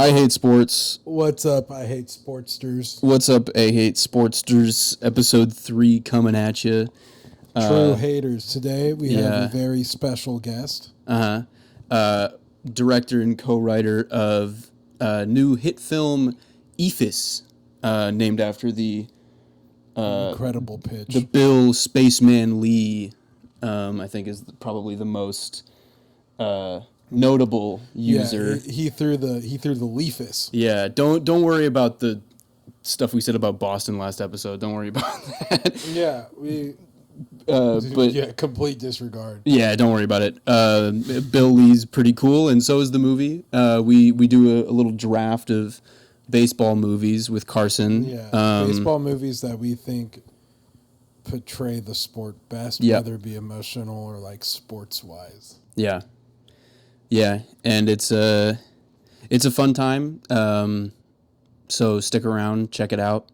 I hate sports. What's up? I hate sportsters. What's up, I hate sportsters? Episode 3 coming at you. True haters. Today we have yeah. a very special guest. Director and co-writer of new hit film Eephus, named after the Incredible pitch. the Bill Spaceman Lee. I think is probably the most notable user. Yeah, he threw the Eephus. Yeah, don't worry about the stuff we said about Boston last episode. Don't worry about that. Yeah, we. But yeah, complete disregard. yeah, don't worry about it. Bill Lee's pretty cool, and so is the movie. We do a little draft of baseball movies with Carson. Yeah, baseball movies that we think portray the sport best, whether it be emotional or like sports wise. Yeah, and it's a fun time. So stick around, check it out.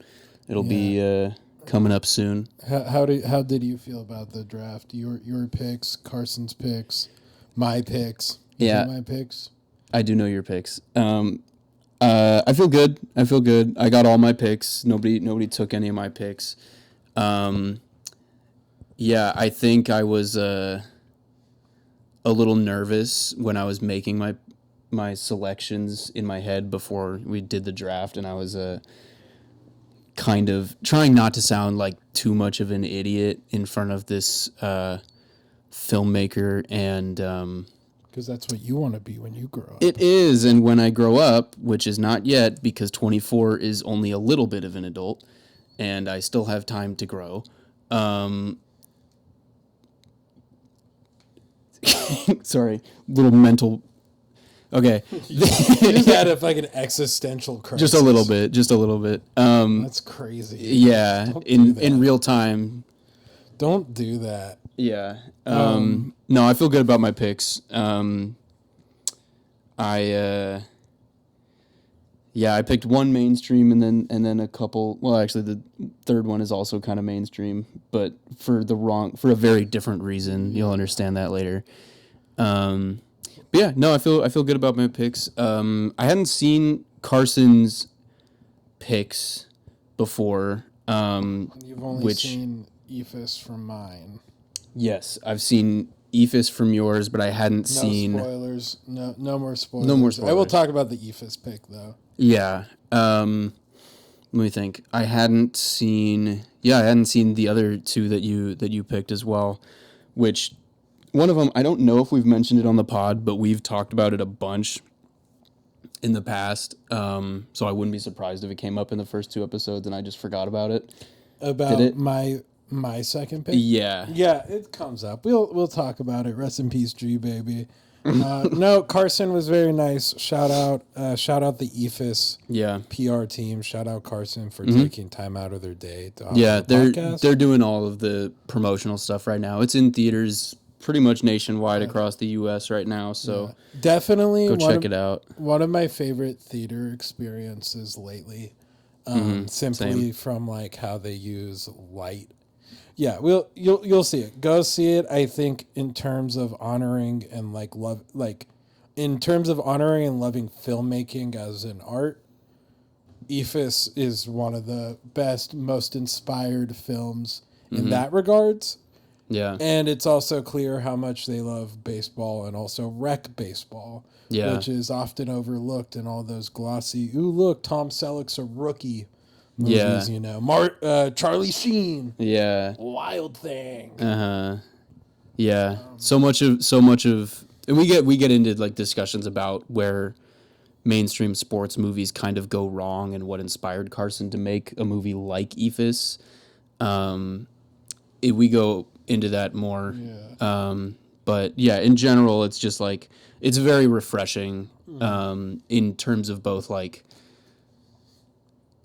It'll be coming up soon. How did you feel about the draft? Your picks, Carson's picks, my picks. My picks. I do know your picks. I feel good. I got all my picks. Nobody took any of my picks. Yeah, I think I was a little nervous when I was making my selections in my head before we did the draft, and I was kind of trying not to sound like too much of an idiot in front of this filmmaker, and because that's what you want to be when you grow up. It is, and when I grow up, which is not yet, because 24 is only a little bit of an adult, and I still have time to grow. Sorry, little mental. Okay. You just had a fucking existential crisis. Just a little bit. That's crazy. Yeah, in real time. Don't do that. Yeah. No, I feel good about my picks. I picked one mainstream and then a couple. Well, actually, the third one is also kind of mainstream, but for a very different reason. You'll understand that later. But yeah, no, I feel good about my picks. I hadn't seen Carson's picks before. You've only seen Eephus from mine. Yes, I've seen Eephus from yours, but I hadn't seen... No spoilers. No more spoilers. No more spoilers. I will talk about the Eephus pick, though. Yeah. Let me think. I hadn't seen the other two that you picked as well, which one of them, I don't know if we've mentioned it on the pod, but we've talked about it a bunch in the past. So I wouldn't be surprised if it came up in the first 2 episodes and I just forgot about it. About my second pick? Yeah. Yeah, it comes up. We'll talk about it. Rest in peace, G, baby. No, Carson was very nice. Shout out the Eephus PR team. Shout out Carson for taking time out of their day to offer the podcast. They're doing all of the promotional stuff right now. It's in theaters pretty much nationwide across the U.S. right now, so definitely go check it out. One of my favorite theater experiences lately, simply from like how they use light. Yeah, you'll see it. Go see it. I think in terms of honoring and loving filmmaking as an art, Eephus is one of the best, most inspired films in that regards. Yeah. And it's also clear how much they love baseball and also rec baseball, which is often overlooked in all those glossy, ooh, look, Tom Selleck's a rookie movies, Charlie Sheen. Yeah. Wild Thing. Yeah. So much of and we get into like discussions about where mainstream sports movies kind of go wrong and what inspired Carson to make a movie like Eephus. We go into that more. Yeah. But yeah, in general, it's just like, it's very refreshing in terms of both like,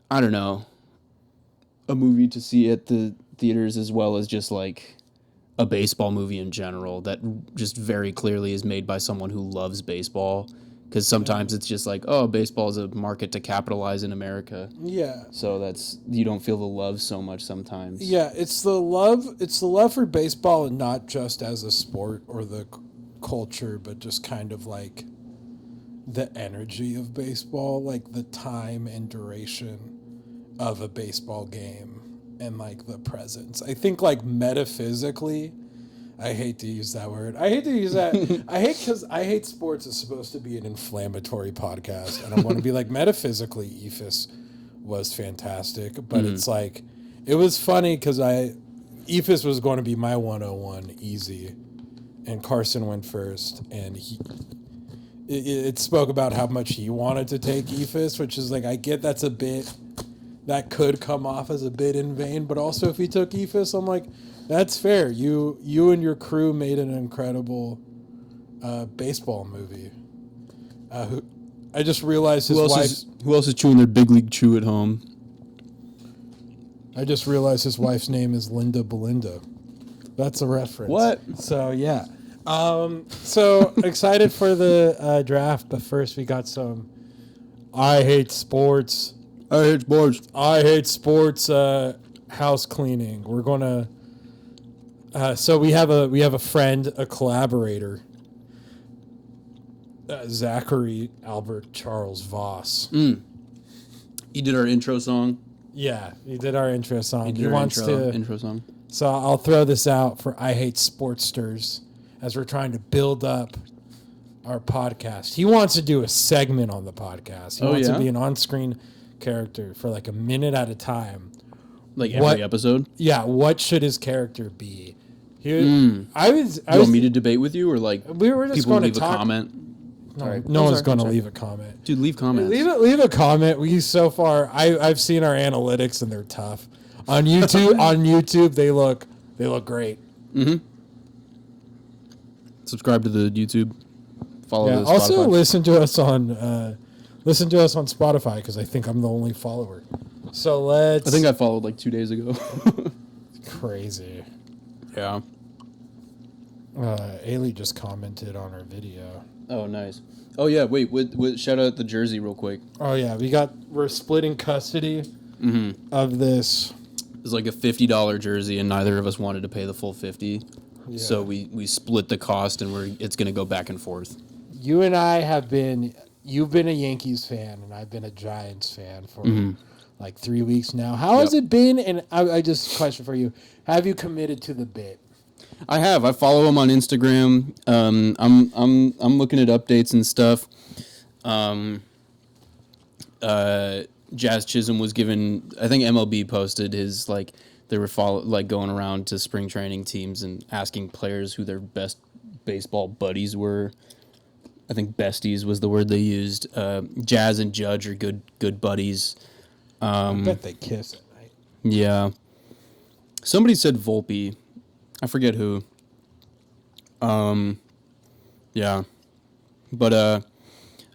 I don't know, a movie to see at the theaters as well as just like a baseball movie in general that just very clearly is made by someone who loves baseball. Because sometimes it's just like, oh, baseball is a market to capitalize in America. Yeah. So you don't feel the love so much sometimes. Yeah, it's the love for baseball, and not just as a sport or the culture, but just kind of like the energy of baseball, like the time and duration of a baseball game and like the presence. I think like metaphysically, I hate to use that word. I hate to use that. I hate sports is supposed to be an inflammatory podcast. And I want to be like metaphysically, Eephus was fantastic. But it's like, it was funny because Eephus was going to be my 101 easy. And Carson went first. And it spoke about how much he wanted to take Eephus, which is like, I get that's a bit, that could come off as a bit in vain. But also if he took Eephus, I'm like, that's fair. You and your crew made an incredible baseball movie. I just realized his wife. Who else is chewing their big league chew at home? I just realized his wife's name is Linda Belinda. That's a reference. What? So yeah. So excited for the draft, but first we got some. I hate sports. I hate sports. House cleaning. We're gonna. So we have a friend, a collaborator, Zachary Albert Charles Voss. He did our intro song. Yeah, he did our intro song. He wants to intro song. So I'll throw this out for I Hate Sportsters as we're trying to build up our podcast. He wants to do a segment on the podcast. He wants to be an on-screen character for like a minute at a time. Like every episode? Yeah, what should his character be? You want me to debate with you, or like we were just people going leave to a talk. comment? No one's going to leave a comment. Dude, leave comments. Leave a comment. So far, I've seen our analytics and they're tough. On YouTube, they look great. Mm-hmm. Subscribe to the YouTube. Follow the Spotify. Also listen to us on Spotify because I think I'm the only follower. So I think I followed like 2 days ago. Crazy. Yeah. Ailey just commented on our video. Oh, nice. Oh, yeah. Wait, shout out the jersey real quick. Oh, yeah. We're splitting custody of this. It's like a $50 jersey, and neither of us wanted to pay the full $50. Yeah. So we split the cost, and it's going to go back and forth. You and I you've been a Yankees fan, and I've been a Giants fan for like 3 weeks now. How has it been? And I just question for you. Have you committed to the bit? I have. I follow him on Instagram. I'm looking at updates and stuff. Jazz Chisholm was given. I think MLB posted his they were going around to spring training teams and asking players who their best baseball buddies were. I think besties was the word they used. Jazz and Judge are good buddies. I bet they kiss at night. Yeah. Somebody said Volpe. I forget who. Yeah. But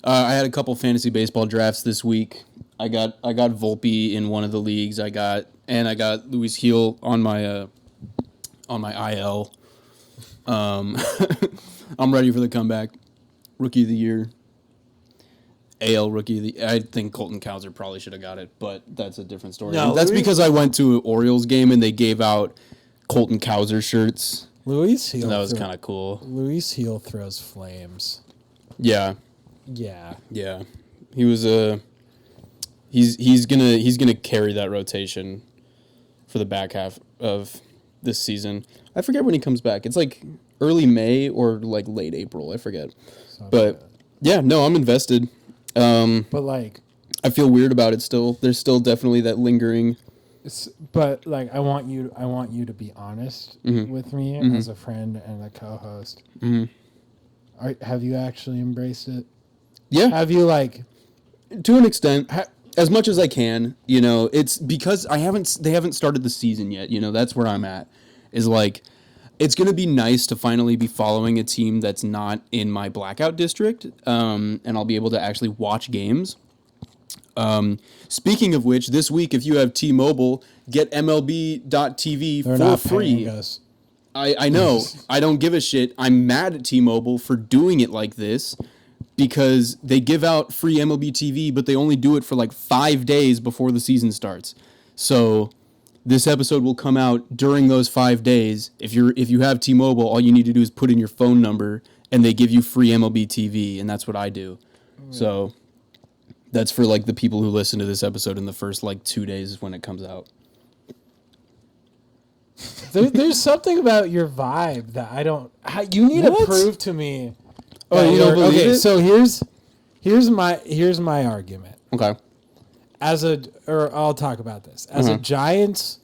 I had a couple fantasy baseball drafts this week. I got Volpe in one of the leagues. I got Luis Heel on my IL. I'm ready for the comeback. Rookie of the year. AL Rookie of the I think Colton Cowser probably should have got it, but that's a different story. No, that's because I went to an Orioles game and they gave out Colton Cowser shirts. Luis Heel. So that was kind of cool. Luis Heel throws flames. Yeah. Yeah. Yeah. He was he's gonna carry that rotation for the back half of this season. I forget when he comes back. It's like early May or like late April. I forget. But yeah, no, I'm invested. But like, I feel weird about it still. There's still definitely that lingering. But like, I want you to be honest with me as a friend and a co-host. Have you actually embraced it? Yeah. Have you to an extent, as much as I can? You know, it's because they haven't started the season yet. You know, that's where I'm at. Is like, it's going to be nice to finally be following a team that's not in my blackout district, and I'll be able to actually watch games. Speaking of which, this week, if you have T-Mobile, get MLB.TV for free. I know. I don't give a shit. I'm mad at T-Mobile for doing it like this because they give out free MLB TV, but they only do it for like 5 days before the season starts. So this episode will come out during those 5 days. If you have T-Mobile, all you need to do is put in your phone number, and they give you free MLB TV, and that's what I do. So that's for like the people who listen to this episode in the first like 2 days when it comes out. There's something about your vibe that I don't. You need to prove to me. Oh, you don't believe it? So here's my argument. Okay. I'll talk about this as a Giants,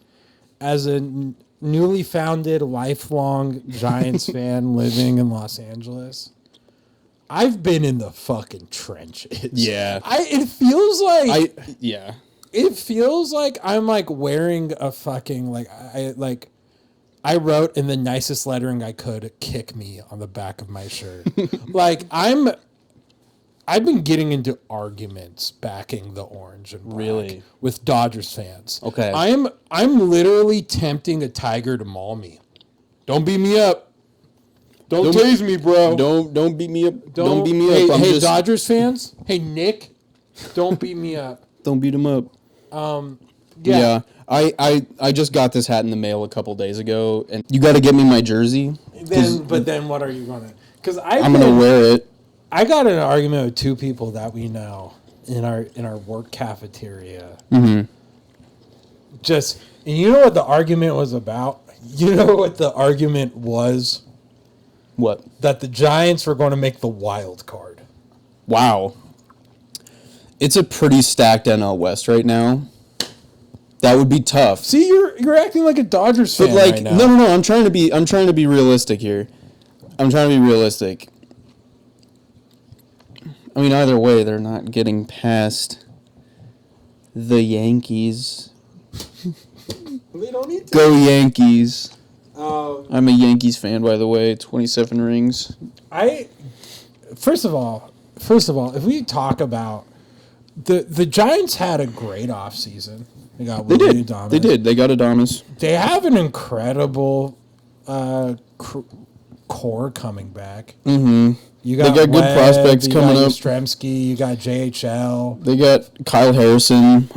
as a newly founded lifelong Giants fan living in Los Angeles. I've been in the fucking trenches. Yeah. It feels like yeah. It feels like I'm like wearing a fucking I wrote in the nicest lettering I could, "kick me" on the back of my shirt. I've been getting into arguments backing the orange and black with Dodgers fans. Okay. I'm literally tempting a tiger to maul me. Don't beat me up. Don't tase me, bro. Don't beat me up. Don't beat me up. Hey, Dodgers fans. Hey, Nick. Don't beat me up. Don't beat him up. Yeah. I just got this hat in the mail a couple days ago, and you got to get me my jersey. But then what are you gonna? Because I'm gonna wear it. I got in an argument with two people that we know in our work cafeteria. Mm-hmm. And you know what the argument was about? You know what the argument was? What? That the Giants were going to make the wild card. Wow. It's a pretty stacked NL West right now. That would be tough. See, you're acting like a Dodgers fan right now. No. I'm trying to be realistic here. I'm trying to be realistic. I mean, either way, they're not getting past the Yankees. They don't need to. Go Yankees. I'm a Yankees fan, by the way. 27 rings. First of all, if we talk about the Giants had a great offseason. They got Willard Adames. They did. They got Adames. They have an incredible core coming back. Mm-hmm. They got good prospects coming up. Yastrzemski, you got JHL. They got Kyle Harrison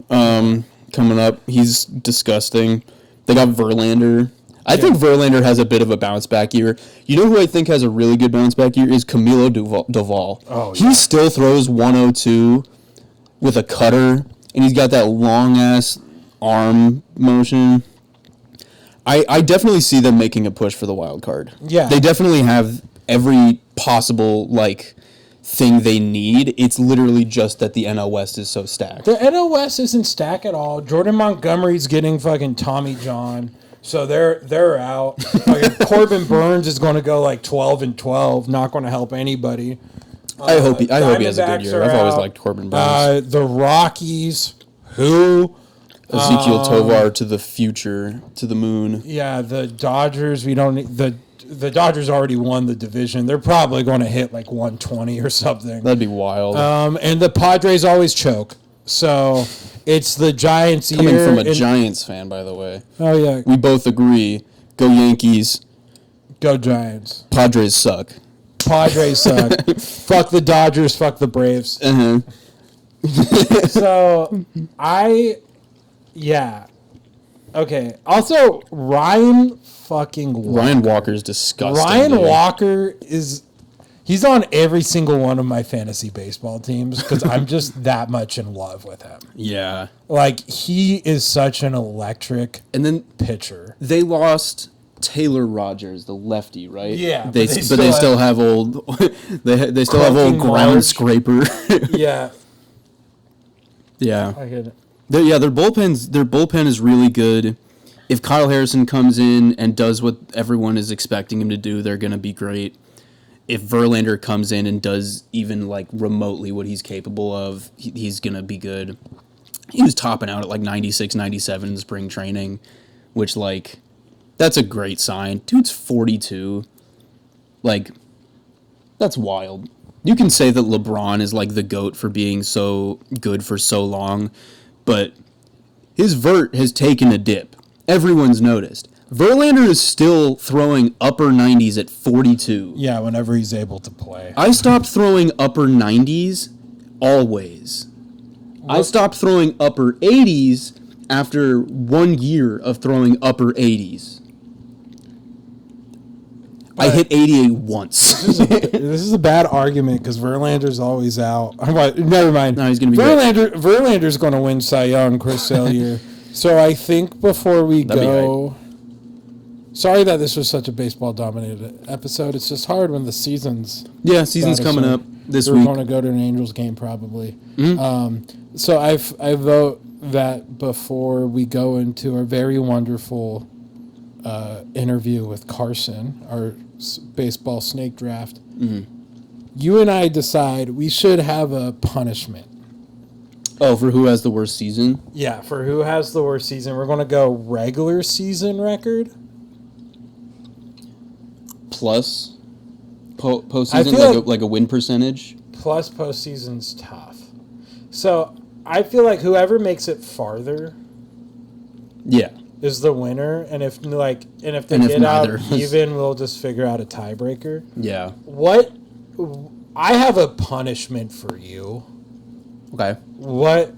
coming up. He's disgusting. They got Verlander. I think Verlander has a bit of a bounce back year. You know who I think has a really good bounce back year is Camilo Doval. Oh, he still throws 102 with a cutter, and he's got that long ass arm motion. I definitely see them making a push for the wild card. Yeah, they definitely have every possible thing they need. It's literally just that the NL West is so stacked. The NL West isn't stacked at all. Jordan Montgomery's getting fucking Tommy John. So they're out. Corbin Burns is going to go 12-12. Not going to help anybody. I hope he has a good year. I've always liked Corbin Burns. The Rockies, who Ezekiel Tovar to the future, to the moon. Yeah, the Dodgers. We don't need the Dodgers already won the division. They're probably going to hit 120 or something. That'd be wild. And the Padres always choke. So it's the Giants Coming from a Giants fan, by the way. Oh, yeah. We both agree. Go Yankees. Go Giants. Padres suck. Padres suck. Fuck the Dodgers. Fuck the Braves. Uh-huh. So, yeah. Okay. Also, Ryan Walker's disgusting. Ryan Walker he's on every single one of my fantasy baseball teams because I'm just that much in love with him. Yeah. He is such an electric pitcher. They lost Taylor Rogers, the lefty, right? Yeah. But they still have old they still have old ground scraper. Yeah. Yeah. I get it. Their bullpen is really good. If Kyle Harrison comes in and does what everyone is expecting him to do, they're going to be great. If Verlander comes in and does even remotely what he's capable of, he's going to be good. He was topping out at 96, 97 in spring training, which that's a great sign. Dude's 42. That's wild. You can say that LeBron is the GOAT for being so good for so long, but his vert has taken a dip. Everyone's noticed. Verlander is still throwing upper 90s at 42. Yeah, whenever he's able to play. I stopped throwing upper 90s always. I stopped throwing upper 80s after 1 year of throwing upper 80s. I hit 88 once. This is a bad argument because Verlander's always out. Never mind. No, he's going to be Verlander's going to win Cy Young, Chris Sale. So I think before we go... Sorry that this was such a baseball-dominated episode. It's just hard when the season's... Yeah, season's coming up this week. We're going to go to an Angels game probably. Mm-hmm. So I vote that before we go into our very wonderful interview with Carson, our baseball snake draft, you and I decide we should have a punishment. Oh, for who has the worst season? Yeah, for who has the worst season. We're going to go regular season record. Plus postseason, like a win percentage? Plus postseason's tough. So I feel like whoever makes it farther is the winner. And if they get out even, we'll just figure out a tiebreaker. Yeah. I have a punishment for you. Okay. What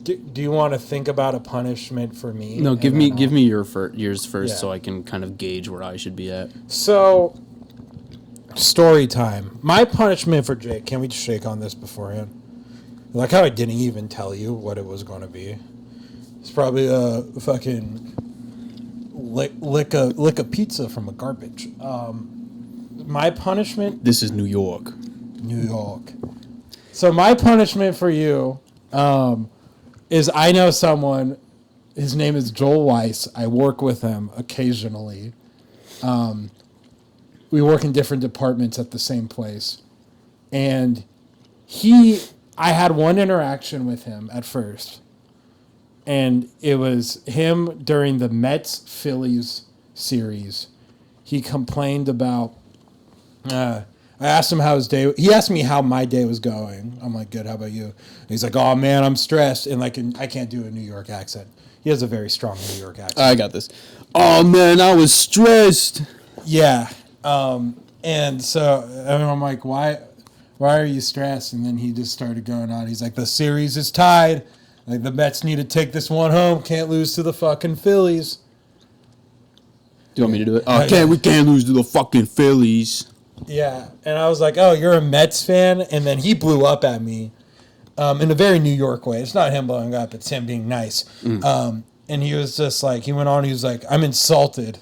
do you want to think about a punishment for me? No, give me yours first, so I can kind of gauge where I should be at. So, story time. My punishment for Jake. Can we just shake on this beforehand? Like how I didn't even tell you what it was going to be. It's probably a fucking lick a pizza from a garbage. My punishment. This is New York. New York. So my punishment for you. Is I know someone, his name is Joel Weiss. I work with him occasionally. We work in different departments at the same place. And I had one interaction with him at first. And it was him during the Mets-Phillies series. He complained about... I asked him how his day... He asked me how my day was going. I'm like, good, how about you? And he's like, oh, man, I'm stressed. And I can't do a New York accent. He has a very strong New York accent. I got this. Oh, man, I was stressed. Yeah. And so I'm like, why are you stressed? And then he just started going on. He's like, the series is tied. Like, the Mets need to take this one home. Can't lose to the fucking Phillies. Do you want me to do it? Oh, we can't lose to the fucking Phillies. Yeah, and I was like, oh, you're a Mets fan? And then he blew up at me in a very New York way. It's not him blowing up. It's him being nice. And he was just like, he went on, he was like, I'm insulted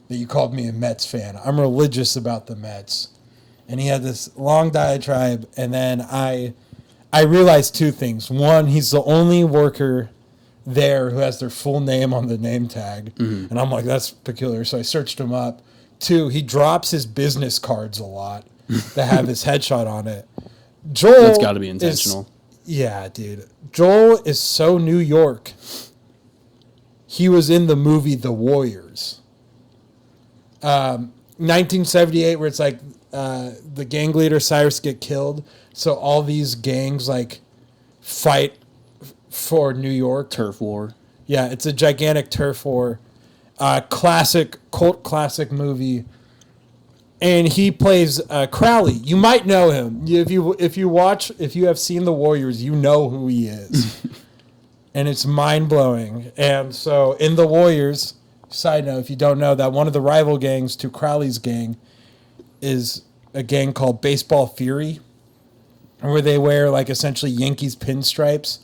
that you called me a Mets fan. I'm religious about the Mets. And he had this long diatribe, and then I realized two things. One, he's the only worker there who has their full name on the name tag. And I'm like, that's peculiar. So I searched him up. Two, he drops his business cards a lot that have his headshot on it. Joel, that's got to be intentional. Yeah, dude. Joel is so New York. He was in the movie The Warriors. 1978, where it's like the gang leader Cyrus get killed, so all these gangs like fight for New York. Turf war. Yeah, it's a gigantic turf war. Cult classic movie, and he plays Crowley. You might know him if you have seen The Warriors. You know who he is, and it's mind blowing. And so in The Warriors, side note, if you don't know that one of the rival gangs to Crowley's gang is a gang called Baseball Fury, where they wear like essentially Yankees pinstripes,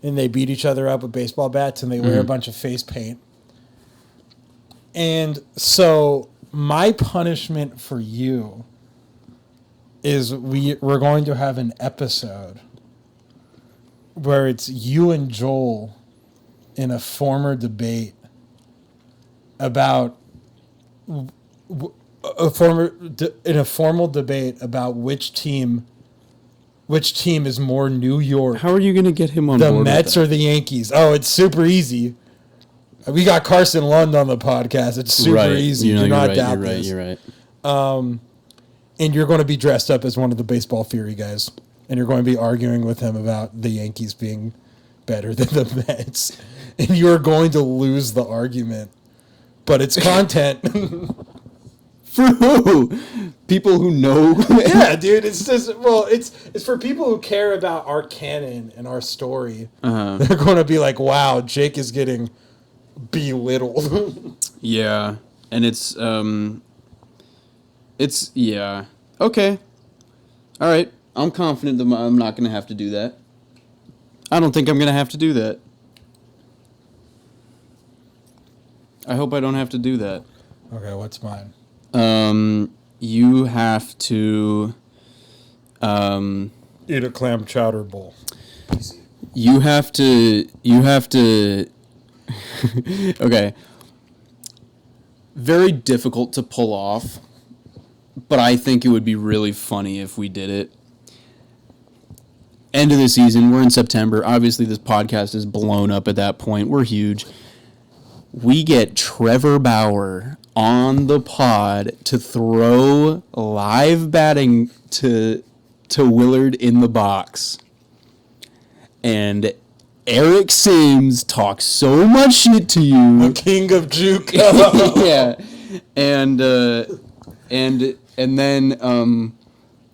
and they beat each other up with baseball bats, and they wear a bunch of face paint. And so my punishment for you is we're going to have an episode where it's you and Joel in a formal debate about which team is more New York. How are you going to get him on board? The Mets or the Yankees? Oh, it's super easy. We got Carson Lund on the podcast. It's super easy. Do not doubt this. You're right. And you're going to be dressed up as one of the Baseball Fury guys. And you're going to be arguing with him about the Yankees being better than the Mets. And you're going to lose the argument. But it's content. For who? People who know? Yeah, dude. It's just, it's for people who care about our canon and our story. They're going to be like, wow, Jake is getting belittled. Yeah. And it's It's yeah. Okay. All right. I'm confident that I'm not going to have to do that. I don't think I'm going to have to do that. I hope I don't have to do that. Okay, what's mine? You have to Eat a clam chowder bowl. you have to okay. Very difficult to pull off, but I think it would be really funny if we did it. End of the season, we're in September. Obviously, this podcast is blown up at that point. We're huge. We get Trevor Bauer on the pod to throw live batting to Willard in the box. And Eric Sims talks so much shit to you. The king of JUCO. Yeah.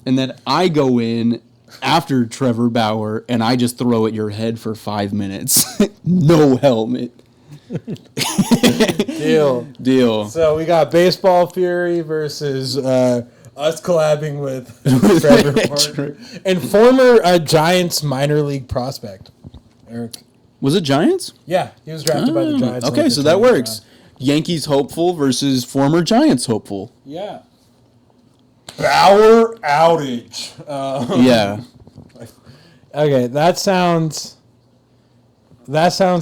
And then I go in after Trevor Bauer and I just throw at your head for 5 minutes. No helmet. Deal. So we got Baseball Fury versus us collabing with Trevor Parker and former Giants minor league prospect, Eric. Was it Giants? Yeah, he was drafted by the Giants. Okay, so that works. Yankees hopeful versus former Giants hopeful. Yeah. Bauer outage. Yeah. Okay, that sounds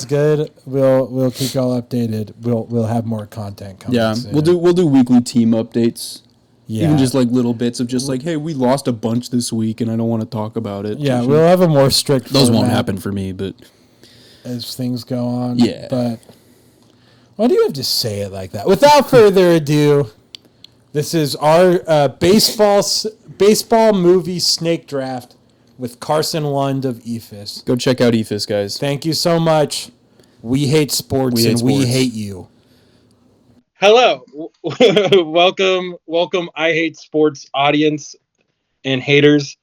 good. We'll keep y'all updated. We'll have more content coming. Yeah, soon. we'll do weekly team updates. Yeah. Even just like little bits of just like, hey, we lost a bunch this week and I don't want to talk about it. Yeah, we'll have a more strict. Those won't happen for me, but as things go on. Yeah. But why do you have to say it like that? Without further ado, this is our baseball movie snake draft with Carson Lund of Eephus. Go check out Eephus, guys. Thank you so much. We hate sports we hate you. Hello. Welcome, I Hate Sports audience and haters.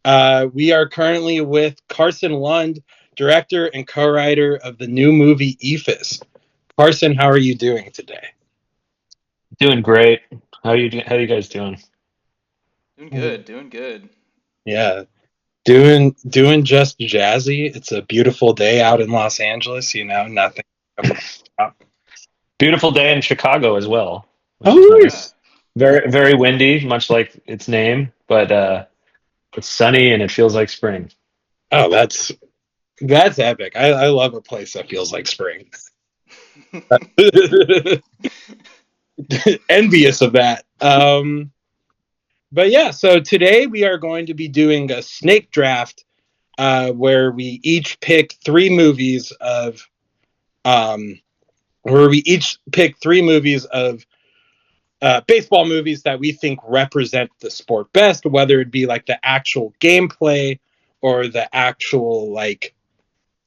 We are currently with Carson Lund, director and co-writer of the new movie Eephus. Carson, how are you doing today? Doing great. How you guys doing? Doing good. Yeah. Doing just jazzy. It's a beautiful day out in Los Angeles, nothing. Beautiful day in Chicago as well. Oh, Nice. Very, very windy, much like its name, but it's sunny and it feels like spring. Oh, that's epic. I love a place that feels like spring. Envious of that. But yeah, so today we are going to be doing a snake draft where we each pick three movies of baseball movies that we think represent the sport best, whether it be like the actual gameplay or the actual like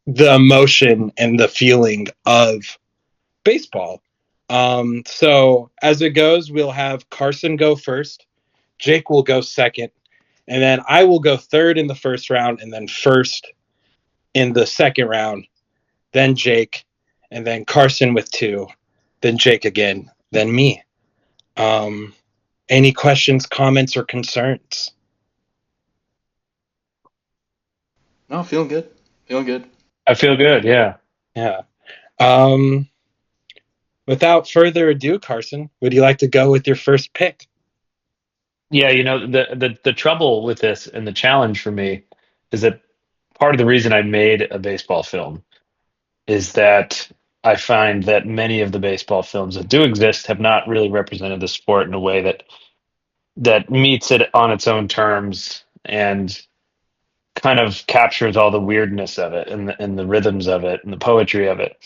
the emotion and the feeling of baseball. So as it goes, we'll have Carson go first, Jake will go second, and then I will go third in the first round, and then first in the second round, then Jake, and then Carson with 2, then Jake again, then me. Any questions, comments, or concerns? No, feeling good. I feel good, yeah. Yeah. Without further ado, Carson, would you like to go with your first pick? Yeah, the trouble with this and the challenge for me is that part of the reason I made a baseball film is that I find that many of the baseball films that do exist have not really represented the sport in a way that meets it on its own terms and kind of captures all the weirdness of it and the rhythms of it and the poetry of it.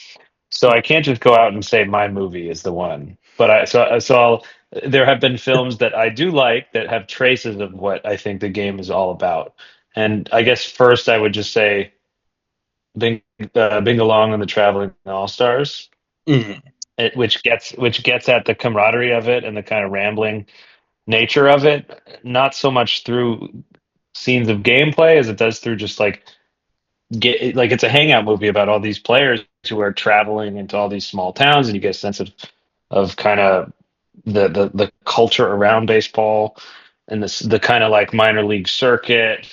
So I can't just go out and say my movie is the one. But there have been films that I do like that have traces of what I think the game is all about. And I guess first I would just say Bing Along and the Traveling All-Stars, which gets at the camaraderie of it and the kind of rambling nature of it, not so much through scenes of gameplay as it does through just like it's a hangout movie about all these players who are traveling into all these small towns, and you get a sense of kind of the culture around baseball and the kind of like minor league circuit.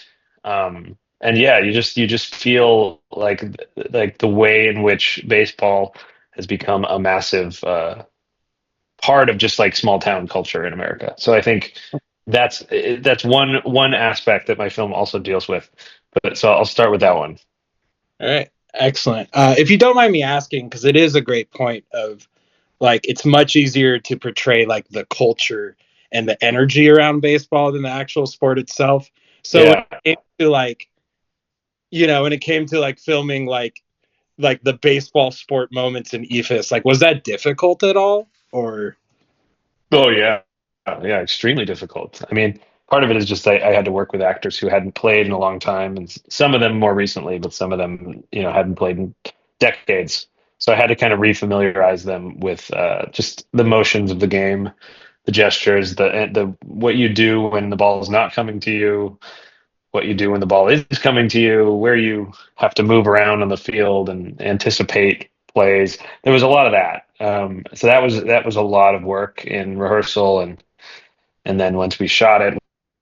And yeah, you just feel like the way in which baseball has become a massive part of just like small town culture in America. So I think that's one aspect that my film also deals with. But so I'll start with that one. All right, excellent. If you don't mind me asking, because it is a great point of like it's much easier to portray like the culture and the energy around baseball than the actual sport itself. So Yeah. when it came to like, when it came to like filming like the baseball sport moments in Eephus, like was that difficult at all? Or Oh yeah, yeah, extremely difficult. I mean, part of it is just I had to work with actors who hadn't played in a long time, and some of them more recently, but some of them, hadn't played in decades. So I had to kind of refamiliarize them with just the motions of the game, the gestures, the what you do when the ball is not coming to you, what you do when the ball is coming to you, where you have to move around on the field and anticipate plays. There was a lot of that. So that was a lot of work in rehearsal, and then once we shot it,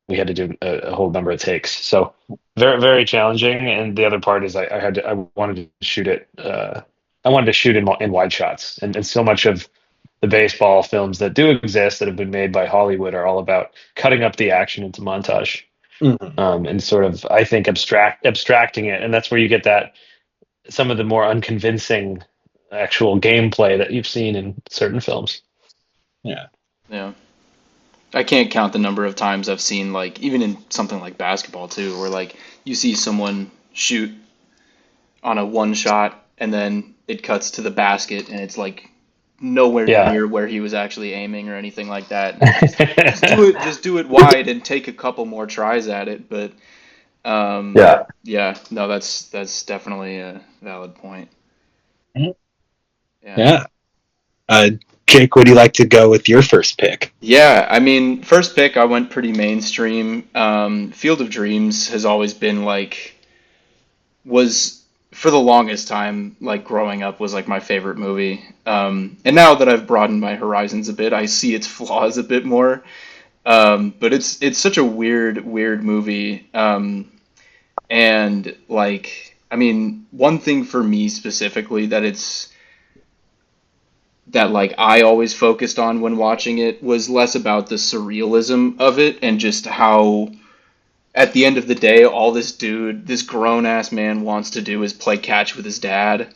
we had to do a whole number of takes. So very very challenging. And the other part is I wanted to shoot it. I wanted to shoot in wide shots, and so much of the baseball films that do exist that have been made by Hollywood are all about cutting up the action into montage. And sort of, I think, abstracting it, and that's where you get that some of the more unconvincing actual gameplay that you've seen in certain films. Yeah. I can't count the number of times I've seen, like, even in something like basketball too, where like you see someone shoot on a one shot and then it cuts to the basket and it's like nowhere near where he was actually aiming or anything like that. Just do it wide and take a couple more tries at it. But no, that's definitely a valid point. Yeah. Jake, would you like to go with your first pick? Yeah, I mean, first pick, I went pretty mainstream. Field of Dreams has always been was for the longest time, like growing up, was like my favorite movie. And now that I've broadened my horizons a bit, I see its flaws a bit more. But it's such a weird movie. And like, I mean, one thing for me specifically that like I always focused on when watching it was less about the surrealism of it and just how at the end of the day all this grown ass man wants to do is play catch with his dad,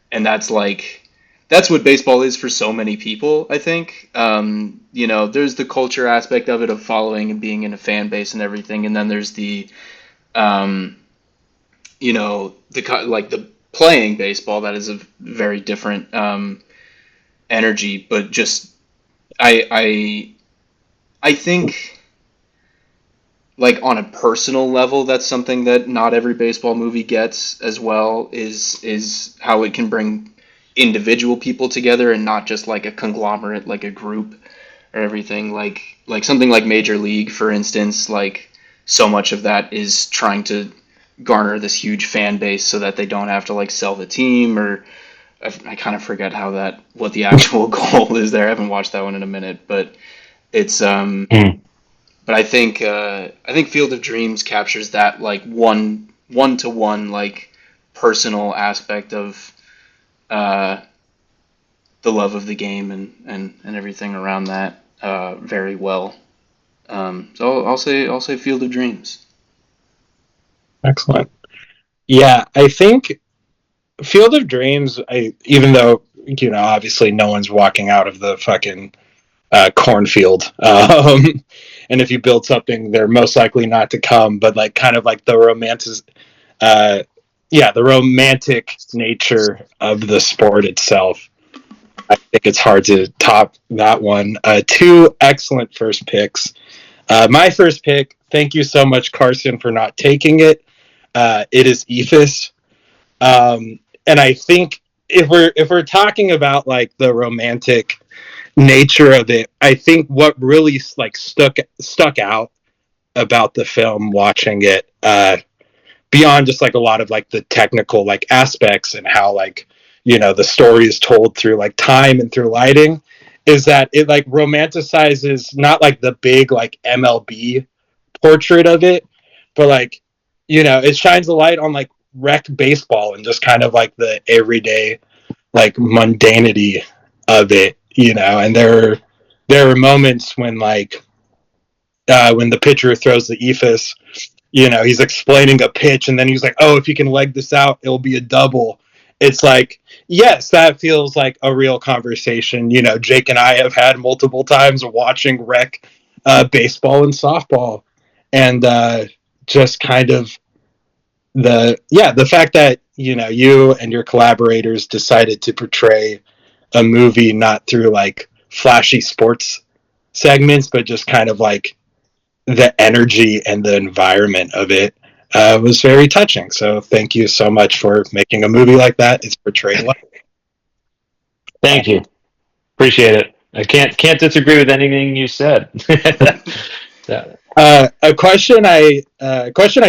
and that's what baseball is for so many people, I think. There's the culture aspect of it, of following and being in a fan base and everything, and then there's the the playing baseball that is a very different energy. But just I think, like, on a personal level, that's something that not every baseball movie gets as well, is how it can bring individual people together and not just like a conglomerate, like a group or everything. Like something like Major League, for instance, like so much of that is trying to garner this huge fan base so that they don't have to like sell the team, or I kind of forget what the actual goal is there. I haven't watched that one in a minute, but it's but I think Field of Dreams captures that like one to one like personal aspect of the love of the game and everything around that very well. So I'll say Field of Dreams. Excellent. Yeah, I think Field of Dreams, even though, obviously no one's walking out of the fucking cornfield. And if you build something, they're most likely not to come, but like kind of like the the romantic nature of the sport itself. I think it's hard to top that one. Two excellent first picks. My first pick, thank you so much, Carson, for not taking it. It is Eephus. And I think if we're talking about like the romantic nature of it, I think what really like stuck out about the film watching it, beyond just like a lot of like the technical like aspects and how like the story is told through like time and through lighting, is that it like romanticizes not like the big like MLB portrait of it, but like, you know, it shines a light on like rec baseball and just kind of like the everyday like mundanity of it, you know. And there are moments when the pitcher throws the Eephus, you know, he's explaining a pitch and then he's like, oh, if you can leg this out, it'll be a double. It's like, yes, that feels like a real conversation. You know, Jake and I have had multiple times watching rec baseball and softball. And just kind of the fact that, you know, you and your collaborators decided to portray a movie not through like flashy sports segments, but just kind of like the energy and the environment of it was very touching. So thank you so much for making a movie like that. It's portrayed well. Thank you. Appreciate it. I can't disagree with anything you said. A question I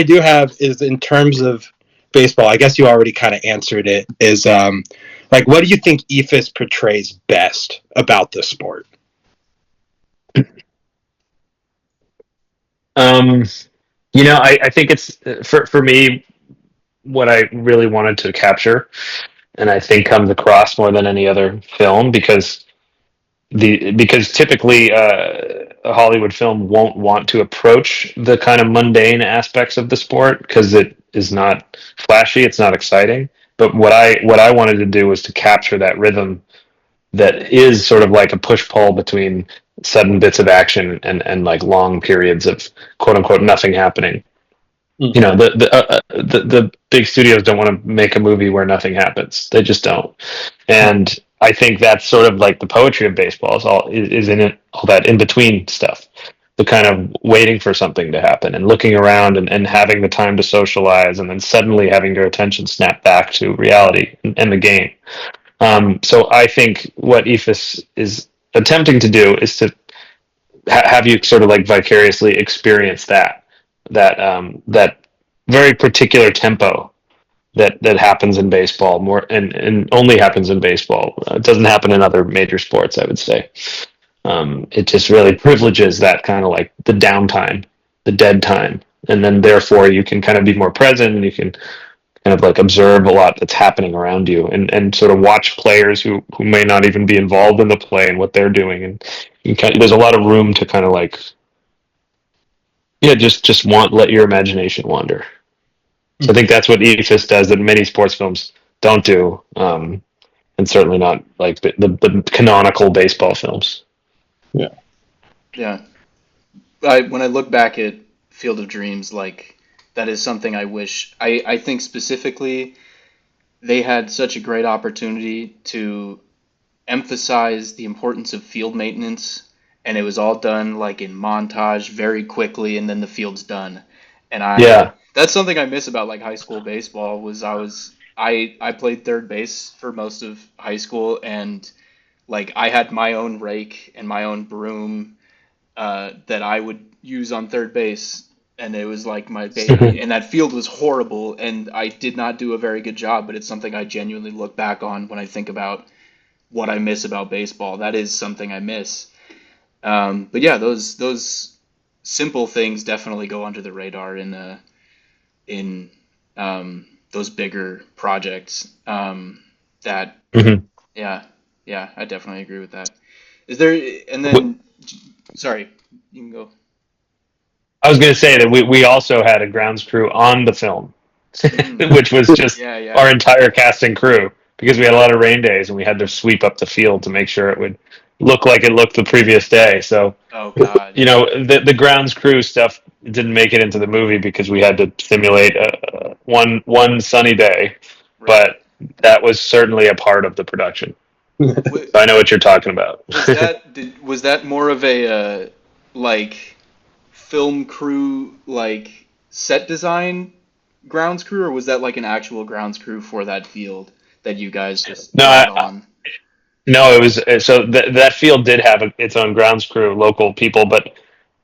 do have is in terms of baseball. I guess you already kind of answered it. Is like, what do you think Eephus portrays best about the sport? You know, I think it's for me what I really wanted to capture, and I think comes across more than any other film because typically a Hollywood film won't want to approach the kind of mundane aspects of the sport because it is not flashy, it's not exciting. But what I wanted to do was to capture that rhythm that is sort of like a push pull between sudden bits of action and like long periods of quote unquote nothing happening. Mm. You know, the big studios don't want to make a movie where nothing happens. They just don't. And I think that's sort of like the poetry of baseball is in it, all that in between stuff, the kind of waiting for something to happen and looking around and having the time to socialize and then suddenly having your attention snap back to reality and the game. So I think what Eephus is attempting to do is to have you sort of like vicariously experience that very particular tempo that happens in baseball more and only happens in baseball. It doesn't happen in other major sports, I would say. It just really privileges that kind of like the downtime, the dead time, and then therefore you can kind of be more present and you can kind of like observe a lot that's happening around you and sort of watch players who may not even be involved in the play and what they're doing. And there's a lot of room to kind of like, yeah, just let your imagination wander. So I think that's what Eephus does that many sports films don't do, and certainly not like the canonical baseball films. Yeah. Yeah. When I look back at Field of Dreams, like that is something I wish. I think specifically they had such a great opportunity to emphasize the importance of field maintenance, and it was all done like in montage very quickly, and then the field's done. And that's something I miss about like high school baseball was I played third base for most of high school, and like I had my own rake and my own broom that I would use on third base, and it was like my baby. And that field was horrible, and I did not do a very good job. But it's something I genuinely look back on when I think about what I miss about baseball. That is something I miss. But yeah, those simple things definitely go under the radar in those bigger projects. That Mm-hmm. yeah, I definitely agree with that. Is there and then sorry, you can go. I was going to say that we also had a grounds crew on the film, which was just Yeah. our entire cast and crew because we had a lot of rain days and we had to sweep up the field to make sure it would look like it looked the previous day. So, Oh God. you know, the grounds crew stuff didn't make it into the movie because we had to simulate one sunny day, Right. but that was certainly a part of the production. So I know what you're talking about. Was that more of a like film crew, like set design grounds crew, or was that like an actual grounds crew for that field that you guys just brought on? No, it was so that field did have its own grounds crew, local people, but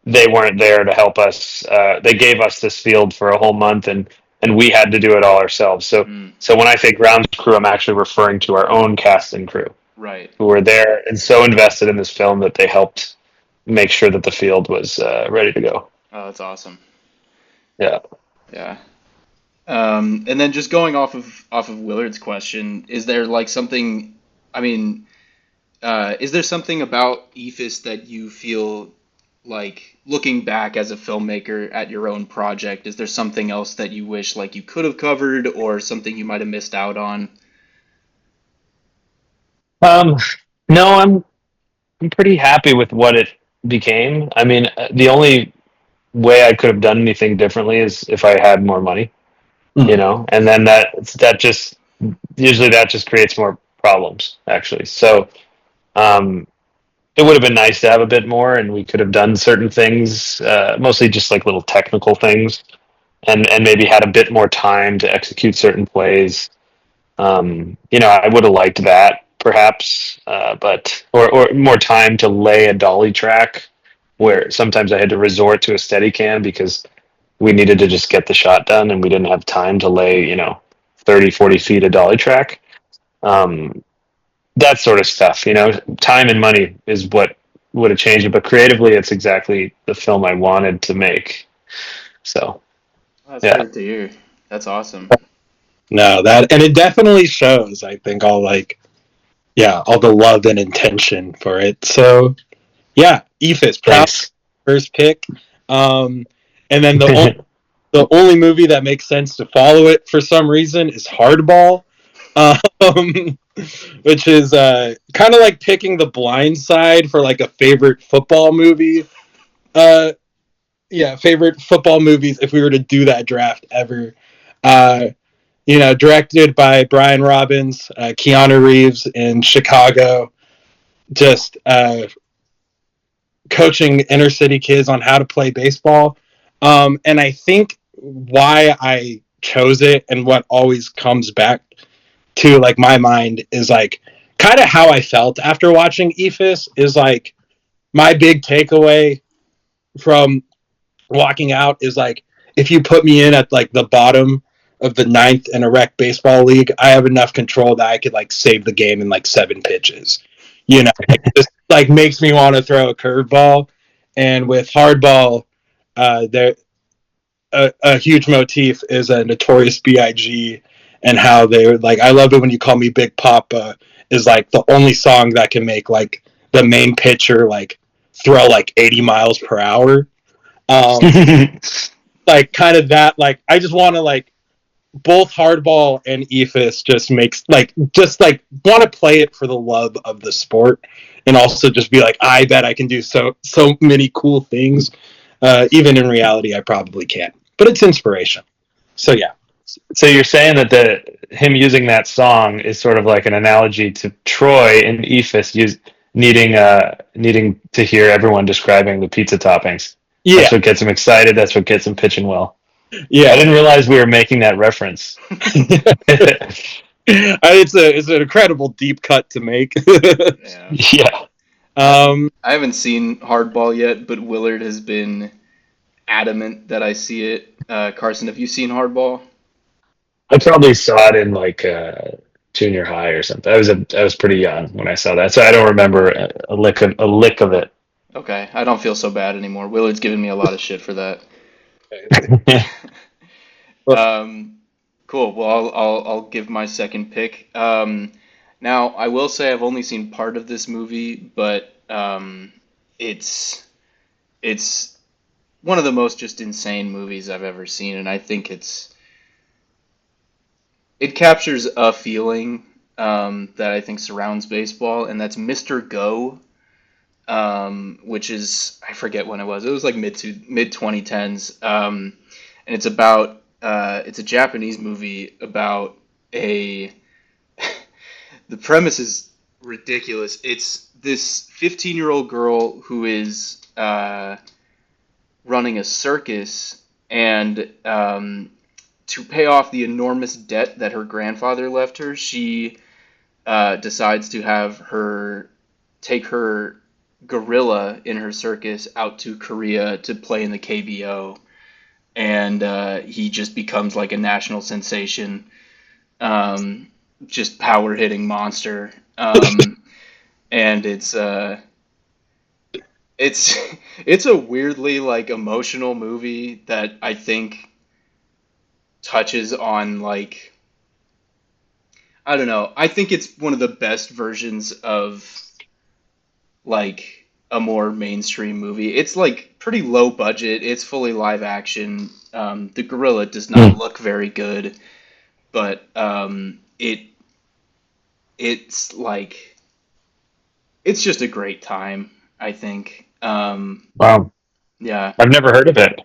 they weren't there to help us. They gave us this field for a whole month, and we had to do it all ourselves. So when I say grounds crew, I'm actually referring to our own cast and crew. Right. who were there and so invested in this film that they helped make sure that the field was ready to go. Oh, that's awesome. Yeah. Yeah. And then just going off of Willard's question, is there like something? I mean, is there something about Eephus that you feel like looking back as a filmmaker at your own project? Is there something else that you wish like you could have covered or something you might have missed out on? Um, no, I'm pretty happy with what it became. I mean, the only way I could have done anything differently is if I had more money, Mhm. and then that just usually that just creates more problems actually. So um, it would have been nice to have a bit more, and we could have done certain things, mostly just like little technical things, and maybe had a bit more time to execute certain plays. I would have liked that perhaps, but or more time to lay a dolly track where sometimes I had to resort to a steady cam because we needed to just get the shot done and we didn't have time to lay, 30, 40 feet of dolly track. Um, that sort of stuff, time and money is what would have changed it. But creatively, it's exactly the film I wanted to make. So, That's yeah. great to hear. That's awesome. No, that and it definitely shows. I think all the love and intention for it. So yeah, Eephus, proud Thanks. first pick. And then the only movie that makes sense to follow it for some reason is Hardball, um, which is kind of like picking The Blind Side for like a favorite football movie. Uh, yeah, favorite football movies if we were to do that draft ever. Uh, directed by Brian Robbins, Keanu Reeves in Chicago, just coaching inner city kids on how to play baseball. And I think why I chose it and what always comes back to like my mind is like kind of how I felt after watching Eephus is like my big takeaway from walking out is like if you put me in at like the bottom of the ninth in a rec baseball league, I have enough control that I could like save the game in like 7 pitches. This like makes me want to throw a curveball. And with hardball, there a huge motif is a Notorious B.I.G. and how they were like, I love it when you call me Big Papa is like the only song that can make like the main pitcher like throw like 80 miles per hour. Um, like kind of that like I just want to like both hardball and Eephus just want to play it for the love of the sport and also just be like I bet I can do so many cool things even in reality I probably can't but it's inspiration so yeah. So you're saying that him using that song is sort of like an analogy to Troy and Eephus needing to hear everyone describing the pizza toppings. Yeah. That's what gets him excited. That's what gets him pitching well. Yeah. I didn't realize we were making that reference. It's an incredible deep cut to make. Yeah. Yeah. I haven't seen Hardball yet, but Willard has been adamant that I see it. Carson, have you seen Hardball? I probably saw it in like junior high or something. I was pretty young when I saw that, so I don't remember a lick of it. Okay, I don't feel so bad anymore. Willard's given me a lot of shit for that. Um, cool. Well, I'll give my second pick. Now I will say I've only seen part of this movie, but it's it's one of the most just insane movies I've ever seen, and I think it captures a feeling that I think surrounds baseball, and that's Mr. Go, which is I forget when it was. It was like mid 2010s, and it's about it's a Japanese movie about a. The premise is ridiculous. It's this 15-year-old girl who is running a circus, and to pay off the enormous debt that her grandfather left her, she decides to have her take her gorilla in her circus out to Korea to play in the KBO, and he just becomes like a national sensation, just power hitting monster. and it's it's a weirdly like emotional movie that I think touches on like I don't know. I think it's one of the best versions of like a more mainstream movie. It's like pretty low budget. It's fully live action. The gorilla does not look very good, but it's like it's just a great time, I think. Wow. Yeah. I've never heard of it.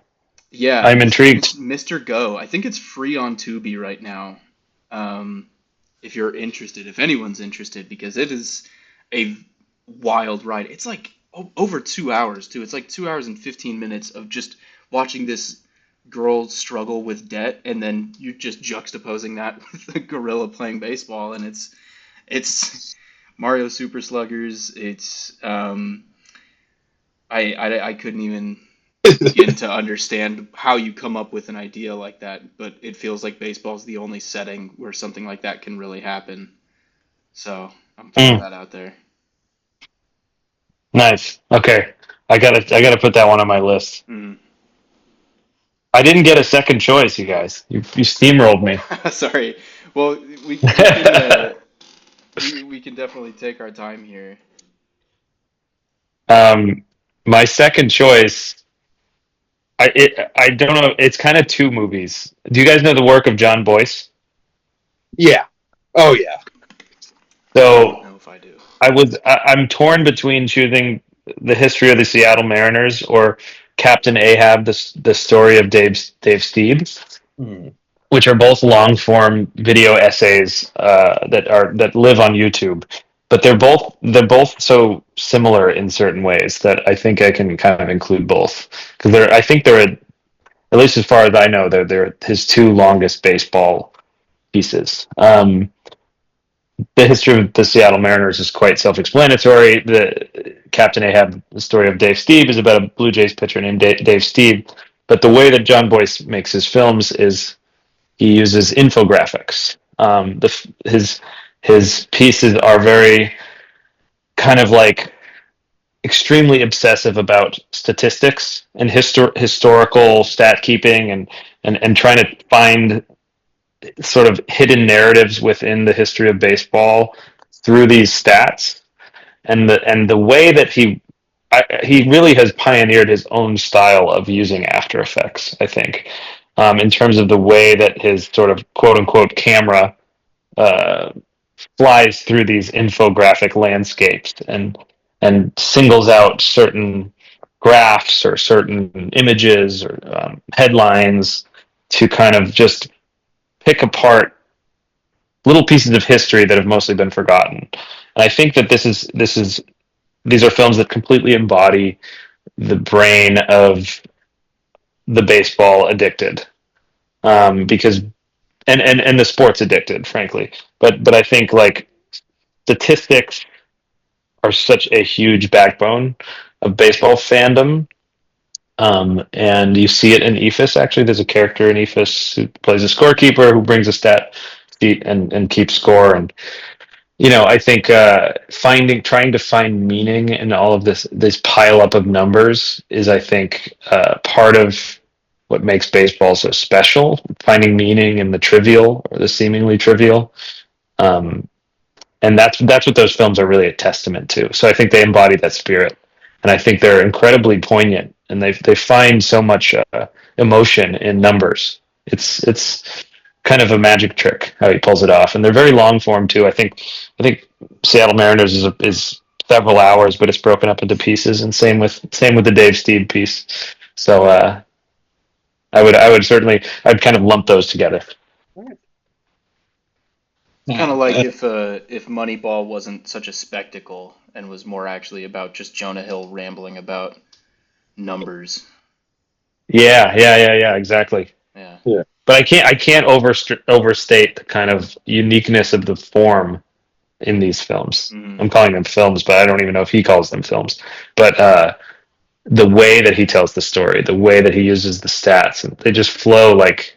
Yeah, I'm intrigued. Mr. Go. I think it's free on Tubi right now. Um, if you're interested, if anyone's interested, because it is a wild ride. It's like over 2 hours too. It's like 2 hours and 15 minutes of just watching this girl struggle with debt, and then you just juxtaposing that with a gorilla playing baseball, and it's Mario Super Sluggers. It's I couldn't even begin to understand how you come up with an idea like that, but it feels like baseball is the only setting where something like that can really happen. So I'm throwing that out there. Nice. Okay. I gotta put that one on my list. Mm. I didn't get a second choice, you guys. You steamrolled me. Sorry. Well, we can definitely take our time here. My second choice. I don't know. It's kind of two movies. Do you guys know the work of John Boyce? Yeah. Oh yeah. I don't So know if I do. I'm torn between choosing the history of the Seattle Mariners or Captain Ahab, the story of Dave Steed, which are both long form video essays that live on YouTube. But they're both so similar in certain ways that I think I can kind of include both because I think they're at least as far as I know they're his two longest baseball pieces. The history of the Seattle Mariners is quite self-explanatory. The Captain Ahab, the story of Dave Steve, is about a Blue Jays pitcher named Dave Steve. But the way that John Boyce makes his films is he uses infographics. His pieces are very kind of like extremely obsessive about statistics and historical stat keeping and trying to find sort of hidden narratives within the history of baseball through these stats and the way that he really has pioneered his own style of using After Effects, I think, in terms of the way that his sort of quote unquote camera uh, flies through these infographic landscapes and singles out certain graphs or certain images or headlines to kind of just pick apart little pieces of history that have mostly been forgotten. And I think that these are films that completely embody the brain of the baseball addicted, because and the sports addicted, frankly. But I think like statistics are such a huge backbone of baseball fandom. And you see it in Eephus. Actually, there's a character in Eephus who plays a scorekeeper who brings a stat sheet and keeps score. And I think trying to find meaning in all of this pile up of numbers is, I think, part of what makes baseball so special. Finding meaning in the trivial or the seemingly trivial, and that's what those films are really a testament to. So I think they embody that spirit, and I think they're incredibly poignant, and they find so much emotion in numbers. It's kind of a magic trick how he pulls it off, and they're very long form too. I think Seattle Mariners is several hours, but it's broken up into pieces, and same with the Dave Steed piece. So I would certainly I'd kind of lump those together. Kind of like if Moneyball wasn't such a spectacle and was more actually about just Jonah Hill rambling about numbers. Yeah, exactly. Yeah. But I can't overstate the kind of uniqueness of the form in these films. Mm-hmm. I'm calling them films, but I don't even know if he calls them films. But the way that he tells the story, the way that he uses the stats, and they just flow like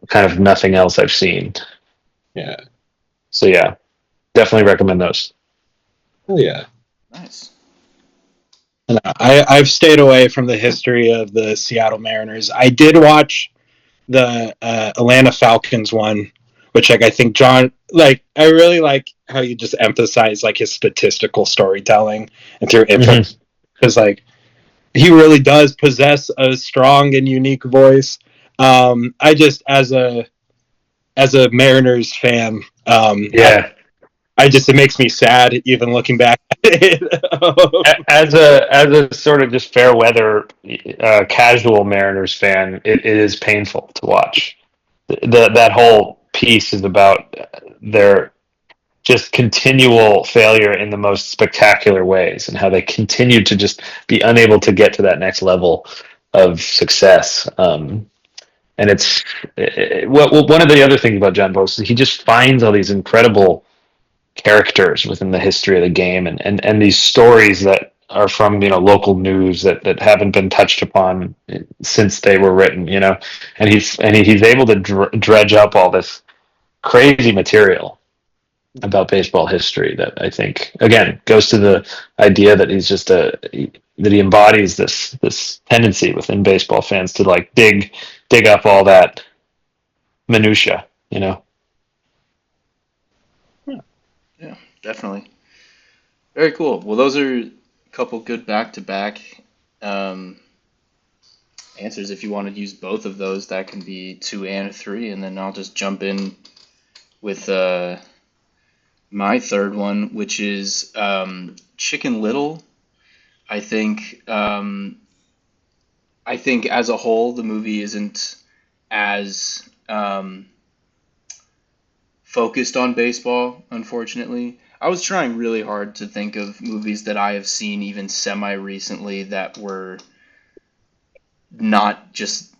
kind of nothing else I've seen. Yeah. So yeah, definitely recommend those. Oh yeah. Nice. I've stayed away from the history of the Seattle Mariners. I did watch the Atlanta Falcons one, which I think John I really like how you just emphasize his statistical storytelling and through Eephus, because he really does possess a strong and unique voice. I just as a Mariners fan, it makes me sad even looking back at it. As a sort of just fair weather casual Mariners fan, it is painful to watch. That whole piece is about their just continual failure in the most spectacular ways, and how they continue to just be unable to get to that next level of success. And one of the other things about John Bosch is he just finds all these incredible characters within the history of the game, and these stories that are from local news that haven't been touched upon since they were written, and he's able to dredge up all this crazy material about baseball history that I think again goes to the idea that he's just that he embodies this tendency within baseball fans to dig up all that minutia, Yeah, definitely. Very cool. Well, those are a couple good back-to-back answers. If you want to use both of those, that can be 2 and 3, and then I'll just jump in with my third one, which is Chicken Little. I think as a whole, the movie isn't as focused on baseball, unfortunately. I was trying really hard to think of movies that I have seen even semi-recently that were not just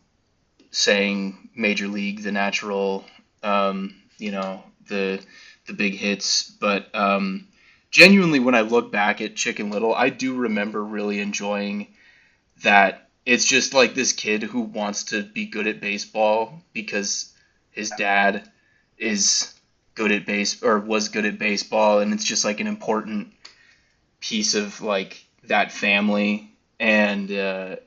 saying Major League, The Natural, the big hits, but genuinely when I look back at Chicken Little, I do remember really enjoying that it's just like this kid who wants to be good at baseball because his dad is good at was good at baseball, and it's just like an important piece of that family. And the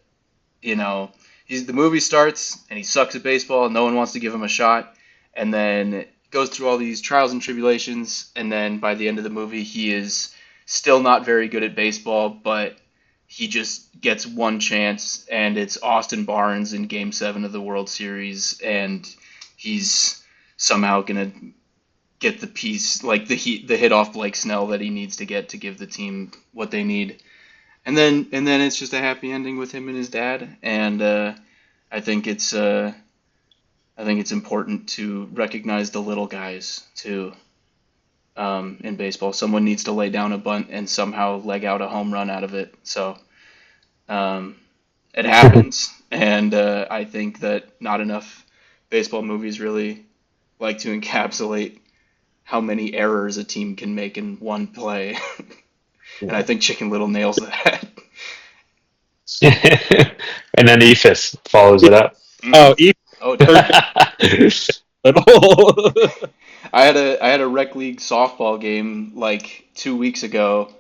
movie starts and he sucks at baseball and no one wants to give him a shot, and then goes through all these trials and tribulations, and then by the end of the movie he is still not very good at baseball, but he just gets one chance, and it's Austin Barnes in Game 7 of the World Series, and he's somehow going to get the piece, the hit off Blake Snell that he needs to get to give the team what they need. And then it's just a happy ending with him and his dad, and I think it's important to recognize the little guys too. In baseball, someone needs to lay down a bunt and somehow leg out a home run out of it. So it happens, and I think that not enough baseball movies really like to encapsulate how many errors a team can make in one play. And I think Chicken Little nails that. And then Eephus follows it up. Oh, I had a rec league softball game 2 weeks ago,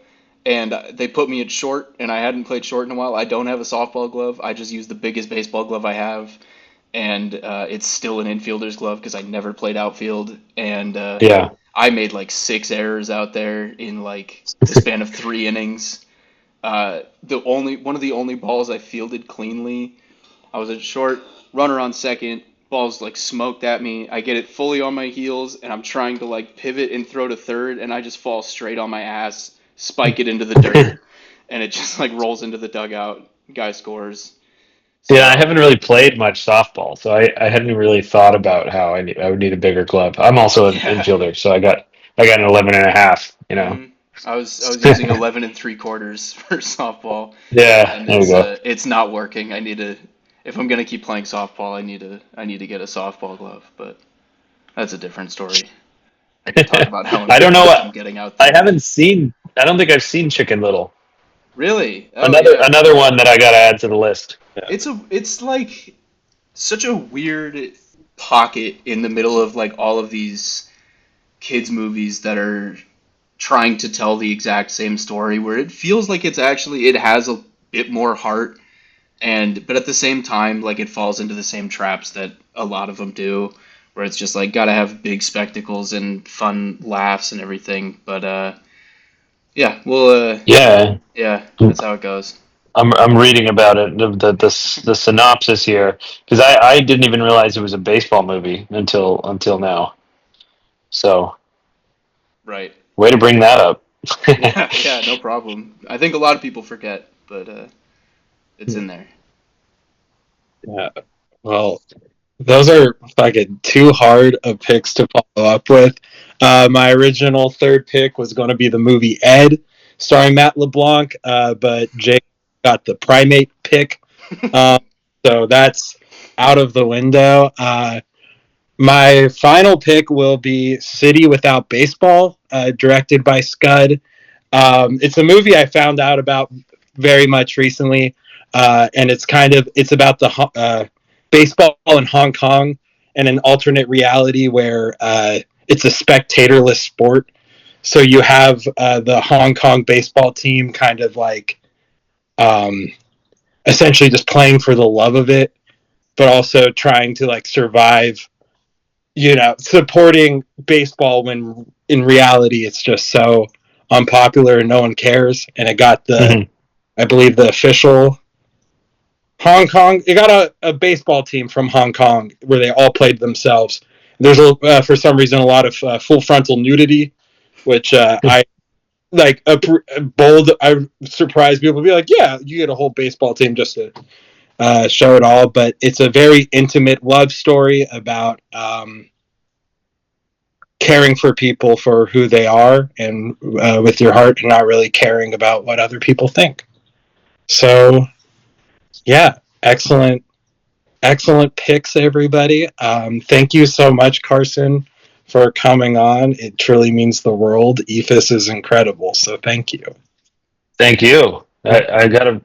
and they put me at short, and I hadn't played short in a while. I don't have a softball glove. I just use the biggest baseball glove I have, and it's still an infielder's glove because I never played outfield. And I made 6 errors out there in the span of 3 innings. One of the only balls I fielded cleanly, I was at short, runner on second, ball's smoked at me. I get it fully on my heels, and I'm trying to pivot and throw to third, and I just fall straight on my ass, spike it into the dirt, and it just rolls into the dugout. Guy scores. So, yeah, I haven't really played much softball, so I hadn't really thought about how I would need a bigger glove. I'm also an infielder, so I got an 11 and a half. I was using 11 3/4 for softball. Yeah, and there you go. It's not working. If I'm gonna keep playing softball, I need to get a softball glove. But that's a different story. I can talk about how I don't know I'm getting out there. I don't think I've seen Chicken Little. Really? Oh, another one that I gotta add to the list. Yeah. It's such a weird pocket in the middle of all of these kids movies that are trying to tell the exact same story, where it feels like it has a bit more heart, but at the same time, like, it falls into the same traps that a lot of them do, where it's just like gotta have big spectacles and fun laughs and everything. But yeah, well, Yeah, yeah, that's how it goes. I'm reading about it, the synopsis here, because I didn't even realize it was a baseball movie until now. So, Right. way to bring that up. Yeah, yeah, no problem. I think a lot of people forget, but it's in there. Yeah. Well, those are fucking too hard of picks to follow up with. My original third pick was going to be the movie Ed, starring Matt LeBlanc, but Jake got the primate pick. So that's out of the window. My final pick will be City Without Baseball, directed by Scud. It's a movie I found out about very much recently, and it's about the baseball in Hong Kong and an alternate reality where it's a spectatorless sport. So you have the Hong Kong baseball team kind of like um, essentially just playing for the love of it, but also trying to like survive, supporting baseball when in reality it's just so unpopular and no one cares. And it got I believe the official Hong Kong, it got a baseball team from Hong Kong where they all played themselves. There's for some reason a lot of full frontal nudity, which I like bold. I surprise people, be like, yeah, you get a whole baseball team just to show it all. But it's a very intimate love story about caring for people for who they are and with your heart, and not really caring about what other people think. So, yeah, excellent picks, everybody. Thank you so much, Carson, for coming on. It truly means the world. Eephus is incredible, so thank you. Thank you. I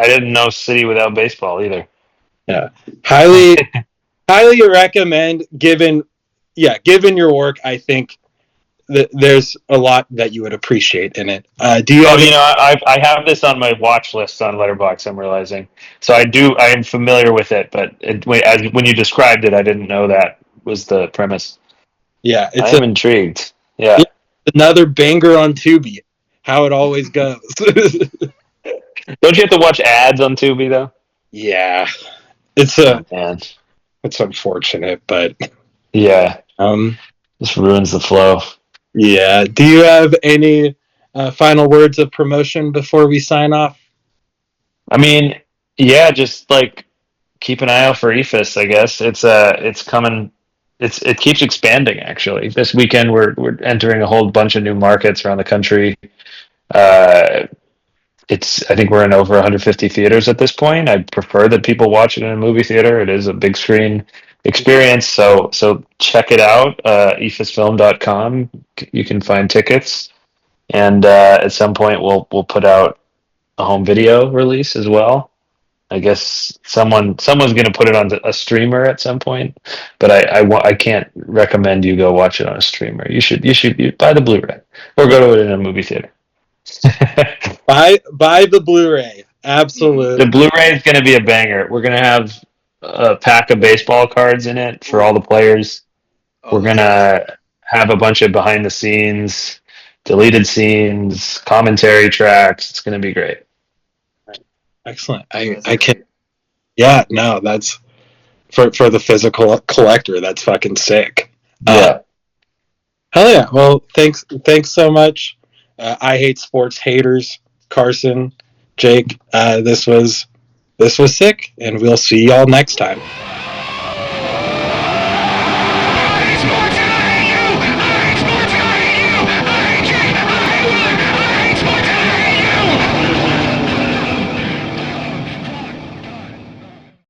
didn't know City Without Baseball either. Yeah, highly recommend. Given your work, I think there's a lot that you would appreciate in it. Do you? I have this on my watch list on Letterboxd. I'm realizing, so I am familiar with it, but when you described it, I didn't know that was the premise. Yeah, I am intrigued. Yeah, another banger on Tubi. How it always goes. Don't you have to watch ads on Tubi though? Yeah, man, it's unfortunate, but yeah, this ruins the flow. Yeah. Do you have any final words of promotion before we sign off? I mean, yeah, just like keep an eye out for Eephus. I guess it's coming. It keeps expanding. Actually, this weekend we're entering a whole bunch of new markets around the country. I think we're in over 150 theaters at this point. I prefer that people watch it in a movie theater. It is a big screen experience. So check it out. Eephusfilm.com. You can find tickets, and at some point we'll put out a home video release as well. I guess someone's going to put it on a streamer at some point, but I can't recommend you go watch it on a streamer. You should buy the Blu-ray or go to it in a movie theater. buy the Blu-ray. Absolutely. The Blu-ray is going to be a banger. We're going to have a pack of baseball cards in it for all the players. We're going to have a bunch of behind the scenes, deleted scenes, commentary tracks. It's going to be great. Excellent. I can. Yeah, no, that's for the physical collector. That's fucking sick. Yeah. Hell yeah. Well, thanks so much. I hate sports haters, Carson, Jake. This was sick, and we'll see y'all next time.